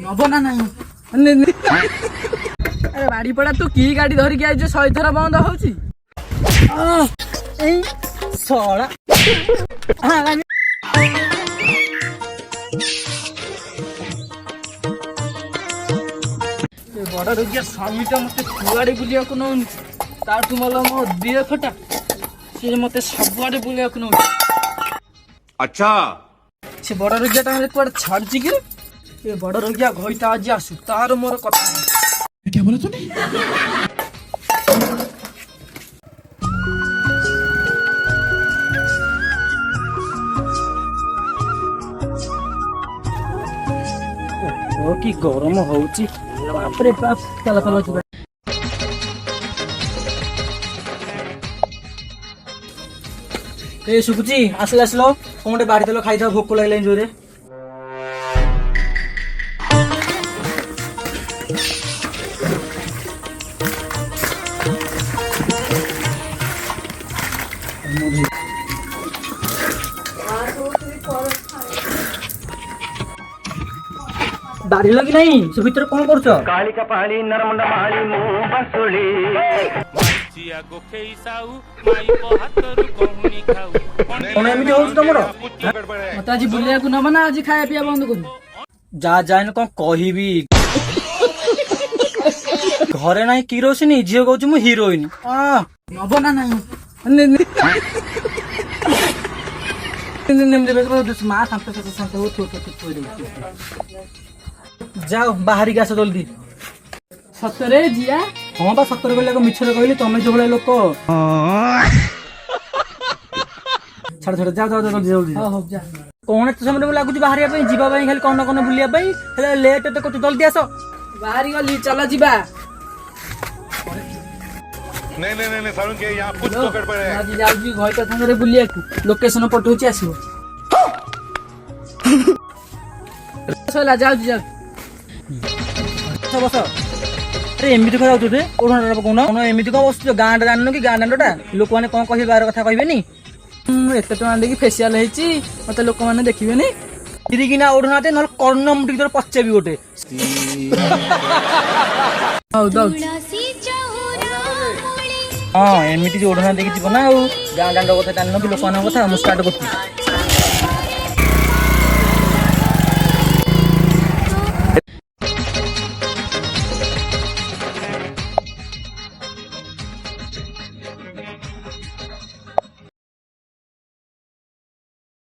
नब ना नहीं अरे बाड़ी पड़ा तू की गाड़ी धरिक आई 100 थर बंद होची सड़ा बड़ रोगिया स्वामीटा मत कुआड़े बुलिया नौ ताठू मला मो दिए खटा सी मत सबुआड़े बुलिया नौ अच्छा से बड़ रोगिया कुआड़े छाड़ी कि ये बड़ रोगिया घईटा आज आसू तार मोर कथा क्या बोला तूने? ओ की गरम होउची बाप रे बाप चला चला चला ए सुकुची आसले आसलो कोमटे बाड़ी देलो खाई था भोक लागले जोरे दाढ़ी लगी नहीं से भीतर कौन करछ काली का पहाड़ी नरमुंडा पहाड़ी मुंह बसुली चिया गोखेई साउ माई को हातरु कोहुनी खाउ कोन एमिति होछ तमरो मत आज बुलिया को न बना आज खाया पिया बंद कर जा जाइन को कहिबी घरे नाही किरोसिनी जियो कहू मु हीरोइन नब ना नहीं जाओ बाहरी के आस जल्दी सतरे जिया हाँ बा सतरे कहले मिछरे कहली तमे जो भले लोक छाड़ छाड़ जाओ जाओ जल्दी जल्दी हां जा कोन एत समय लागुची बाहरिया पई जीवा पई खाली कोन कोन बुलिया पई हेले लेट एते को जल्दी आसो बाहरी गली चला जीवा नहीं सारुण के यहाँ कुछ तो गड़बड़ है। आज जाउजी घरटा संगे बुलिया लोकेशन पठौची आसीबो चला जाउजी जा बस अरे एमती क्या जाऊ ओढ़ा कौन कौन एमती कौन बस गाँ जान कि गाँ दांडा लोक मैंने कौन कह बार कथा कहबे एत टाँग फेसियाल होती मत लोक मैंने देखिए फिरिकिना ओढ़ना ना कर्ण मुठी तोर पचेबी गोटे हाँ एमती ओढ़ना देखी जीव ना गाँ दांड कथा जान कि लोक कथा मुझे स्टार्ट कर